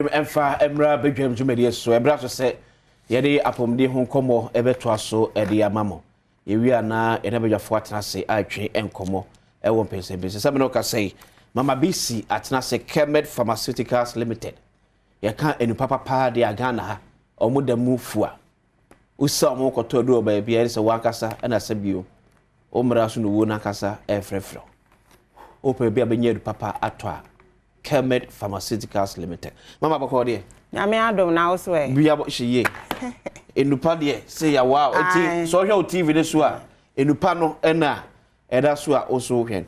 Emfa Emra Bedwam Jumedi so Ebra so say yede apomde ho komo ebeto aso ede amamo yewi ana enabedwafo atenase atwe enkomo ewo pense bi se me no ka say Mama BC atenase Kelmed Pharmaceuticals Limited ye ka enu papa de agana ha omodamu fua usa omo koto do ba bia se wakasa na sabio omra so no wo na kasa efrefro ope bia benye papa atwa Kelmed Pharmaceuticals Limited. Mama Bakode. Nyame Adom na also e. Bia bo hye. Enupa de say ya wow. Enti so hwe TV ne so a enupa no na eda so a also hwen.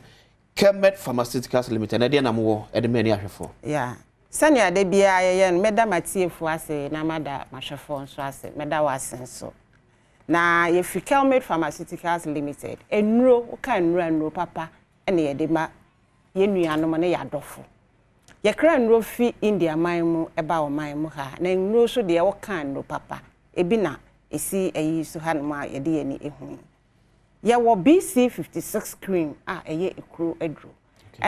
Kelmed Pharmaceuticals Limited na de na mo e de mani ahwefo. Yeah. Sanya de bia ye no meda matiefo ase na mada mahwefo nso ase meda wasenso. Na ye fi Kelmed Pharmaceuticals Limited. Enuro o ka enuro papa ene ye de ma ye nuanom ne yadofo. Ye kra nro fi India manmu eba o manmu ha na nro so de wo kan no papa ebi na esi ayi so ha no ma ye de ye ni ehun ye wo BC 56 cream a eye ekro adro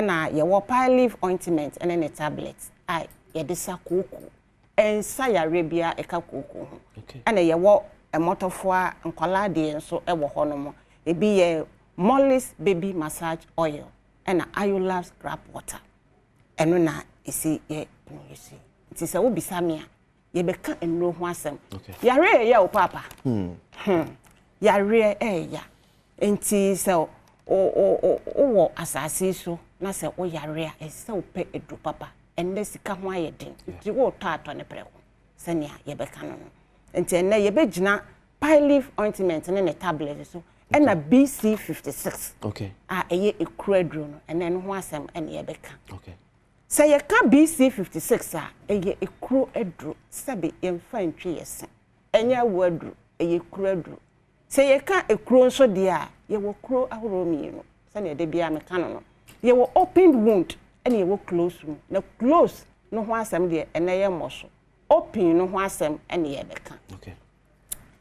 na ye wo pine leaf ointment ene ne tablet a ye de sa koko ensa ya rebia eka koko ho na ye wo emotofo a nkwala de enso ewo ho no mo ebi ye Molly's baby massage oil na Ayula scrap water eno na isi ye yesi nti se wo bisamia ye beka enro ho asem yare ye o papa yare ya nti se o wo asase so na se o yare a se o pe edu papa ende sika ho ayeden nti wo to ne preko se ne ye beka no nti enne ye begina pine leaf ointment ne tablet so ena BC 56 a eye ekradro no enne no ho asem ene ye beka say ye ka BC 56 a eye ekro adru sabe emfa ntwe yesen enya wadru eye ekro adru say ye ka ekro nso de a ye wo kro ahoro mienu se na de bia me ka no ye wo open wound ene ye wo close wound na close no ho asem de ene ye moso open no ho asem ene ye beka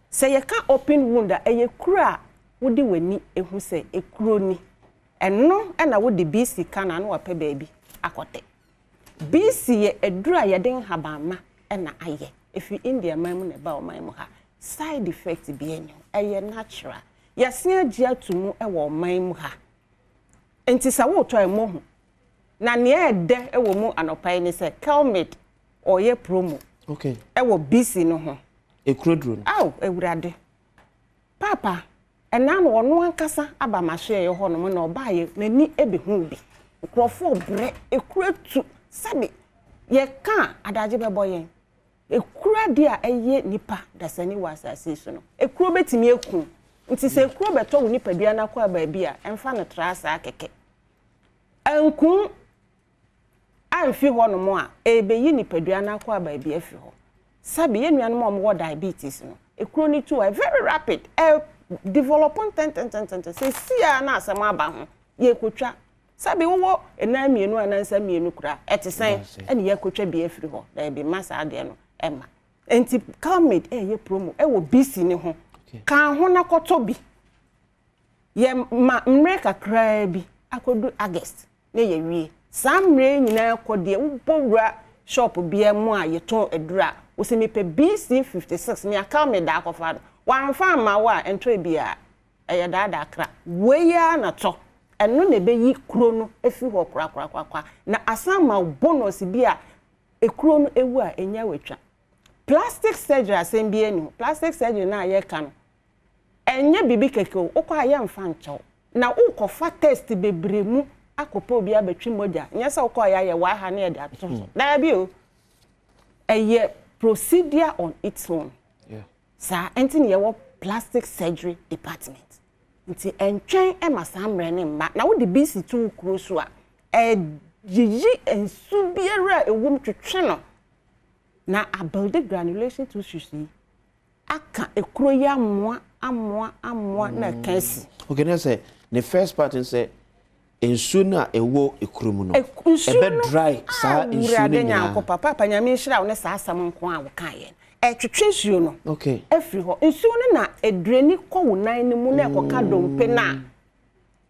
say ye ka open wound a eye kro a wodi wani ehu se ekro ni eno na wodi BC kana na wape baabi akote BC ye edura ye den habama na aye efi India manmu na ba o manmu ha side effect bi enyo eye natural yasia gia tumu ewo manmu ha enti sa wo to emo hu na ne ede ewo mu anopai ni se Kelmed oye promo ewo BC no ho ekrodro aw ewurade papa ena no ono ankasa aba mahwe ye ho no mo na obaye nani ebehu bi krofo bre ekuratu sabi ye ka adaje bebo yen ekura dia eye nipa dasani wasase so no ekuro betimi eku nti se ekuro beto wo nipa bia na kwa ba bia emfa no trasa akeke anku anfi ho no mo a ebeyi nipa bia na kwa ba bia fi ho sabi ye nuan mo wo diabetes no ekuro ni too very rapid developing ten se sia na asema ba ho ye kotwa sabi wo ena mienu anansa mienu kura etisen ene ye kotwa bi afiri ho da bi masa ade no ema enti Kelmed ye promo wo BC ni ho kan ho na koto bi ye ma mre kakra bi akodu August na ye wie samre nyina kode wo bowra shop bia mu a ye ton edura wo se me pe BC 56 ni Kelmed da akofa wan fa ma wa ento bia eye da akra we ya na to eno na be yi kuro no efi ho kwa na asama bonus bi a ekuro no ewu a enya wetwa plastic surgery asem bi enu plastic surgery na ye ka no enye bibi keke o kwa ye mfa ncho na ukofa test bebremu akopa obi abetwi moja nya se ukọ ya ye wa ha na ye da to na bi o eye procedure on its own sa enti ye wo plastic surgery department nti entwen masamre ne mma na wo de BC tu kuro so a yiyi ensu biara ewom twetwe no na abuild granulation tissues aka ekuro ya amoa na kansi okay na say the first part say ensu na ewo ekuro mu no ebe dry sa ensu ne nya ko papa nyame nhira wo ne sa asam nko a wo kan ye twetwe nsuo no afiri ho nsuo no na edreni kɔ wo nan ne mu na ekoka dompe na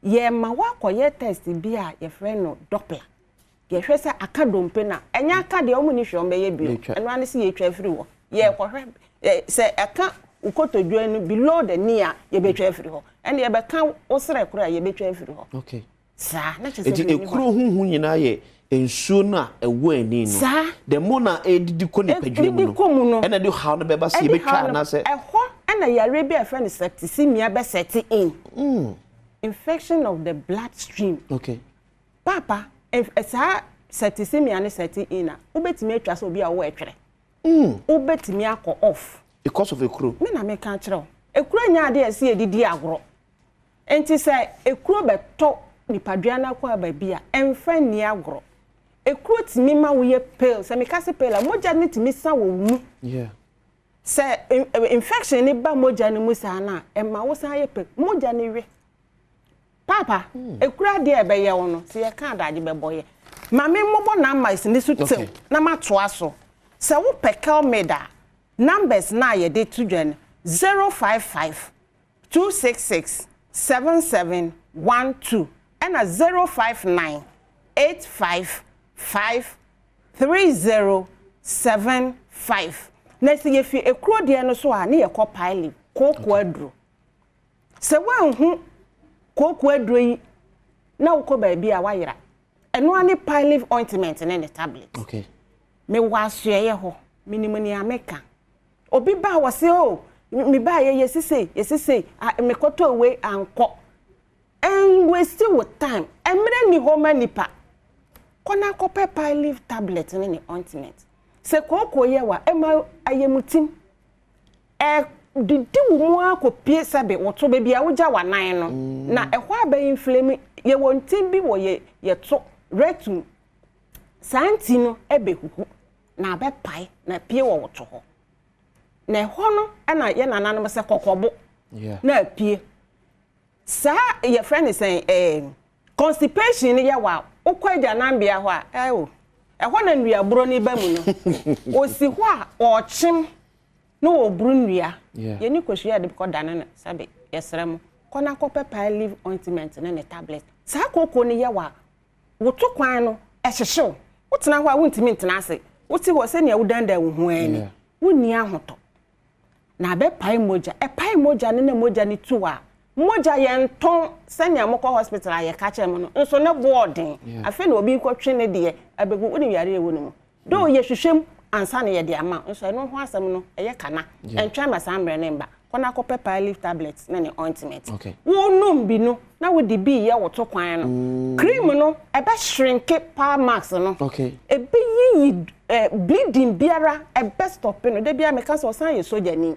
ye ma wa kɔ ye test bi a ye frɛ no Doppler ye hwe se Akadom pe na enya aka de omu ni hwe on be ye bio eno ane se ye twa afiri ho ye kohwe se aka ukotodwo enu below the knee ye betwa afiri ho ene ye be kan osere kura ye betwa afiri ho okay sa na chese ekuro hunhu nyina ye ensuo na ewo ani no the mona edidi ko ne padwem no ena de how no beba se betwa na se eho ena yare bi a friend septicemia be set in infection of the bloodstream okay papa esa septicemia ne set in na obetimi atwa so obi a wo etwere obetimi akọ off because of ekuro me na me kan kire o ekuro nya ade ese edidi agoro enti se ekuro beto nipadua na kwa babia emfa ni agoro ekuro timi ma wo ye pale se me kase pale moja ne timi sa wo mu yeah se infection ni ba moja ni musa na emma wo sa ye pale moja ni we papa ekuro ade e be ye wo no se ye kan adaje be boye mame mobo na mais ni su tem na matoa so se wo pe Kelmed numbers na ye de to dwan 055 266 7712 and 059 855 3075 na se ye fi ekuro de no so a na ye ko pile koko aduro se wanhu koko aduro yi na wo ba bi a wayira eno ani pile ointment na ne tablet okay me waso ye ho minimum ni ameka obi ba wo se o mi ba ye yesise me koto we anko and we still with time emre ni homa nipa kona kope pile tablet ni ointment se koko ye wa ema ayemutim didi wo akopie sabe woto be bia woja wanan no na ehwo aba inflame ye wontim bi wo ye to retum santi no ebehuhu na abe pai na pie wo woto ho na ho no na ye nananom se kokobo na pie sa ye friend say constipation ye wa ukwaja nambia ho a ehwo na nwia bro ni ba mu no osi ho a ochim no obru nwia ye ni kwehia de ko dane na sabe yesrem kona ko pepper leaf ointment na ne tablet sa koko ni ye wa woto kwan no ehyehew wotena ho a wontimi ntena ase woti ho se ne awudanda wo ho ani wonni ahoto na be pai moja pai moja ne moja ni tuwa moja ye nton se ne amokọ hospital aye ka chem no nso ne boarding afi na obi kwotwe ne de abegu woni yare ewo no do ye hwehwem ansa ne ye de ama nso no ho asem no eye kana entwa masambre ne mba kona ko pepper leaf tablets ne ointment wonum bi no na wo di bi ye woto kwan no cream no ebe shrink power max no ebe yi bleeding biara ebe stop no de bia me ka so san ye soja ni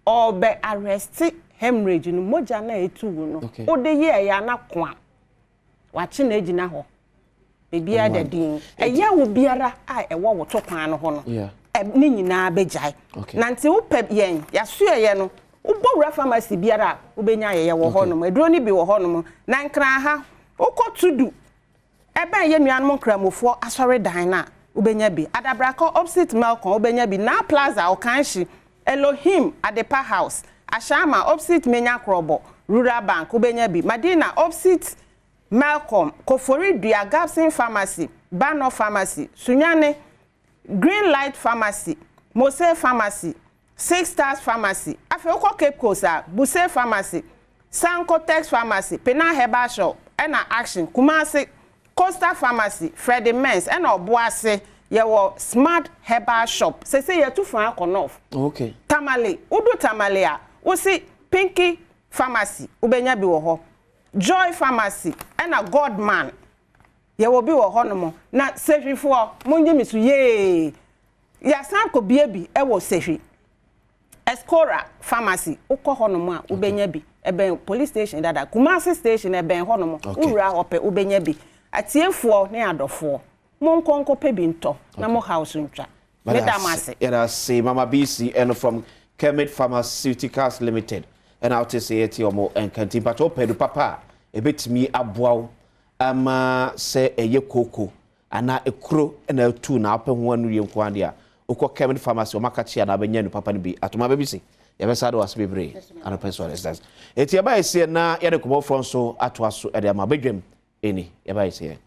obe arrest hemorrhage no moja na etu no o de ye ya na ko a wa chi na ejina ho bebia da din eya wo biara a ewo woto kwan no ho no ni nyina bejai na nti wo pep yen ya so ye no ubowura pharmacy biara ubenya ye wo ho no eduro ni bi wo ho no na nkra ha ukotudu ebe ye nuanom nkramofo asore dan na ubenya bi adabraka opposite Malcolm ubenya bi na plaza okanshi Elohim Adepa House Ashama opposite Menya Krobo Rural Bank ubenya bi Madina opposite Malcolm Kofori Dua Gapsin Pharmacy Bano Pharmacy Sunyane Green Light Pharmacy Mose Pharmacy Six Stars Pharmacy Afeoko Cape Coast Buse Pharmacy Sankotex Pharmacy Pena Herbal Shop Ena Action Kumasi Costa Pharmacy Freddy Mens Ena Obuase Yewo Smart Herbal Shop se ye tu fan konof okay Tamale udu tamale a usi Pinky Pharmacy ubenya bi wo ho Joy Pharmacy Ena Godman yewo bi wo ho no mo na sehwifo monye misu ye ya san ko biebi ewo sehwi Escora Pharmacy ukọ hono a ubenya bi eben police station dada Kumasi station eben hono mo ura ope ubenya bi atiefuo ne adofo monkonko pe bi nto na mo house ntwa medamase era say mama BC and from Kelmed Pharmaceuticals Limited and out to say it omo enkanti but opedu papa ebetimi aboawo ama se eye koko ana ekuro na tu na apɛ ho anu yenko ade a ukọ Kelmed Pharmacy o makachi na benya no papa no bi atoma BBC ye be sado was bebre ana person is that eti eba ese na ye de komo from so ato aso e de ama bedwam eni eba ese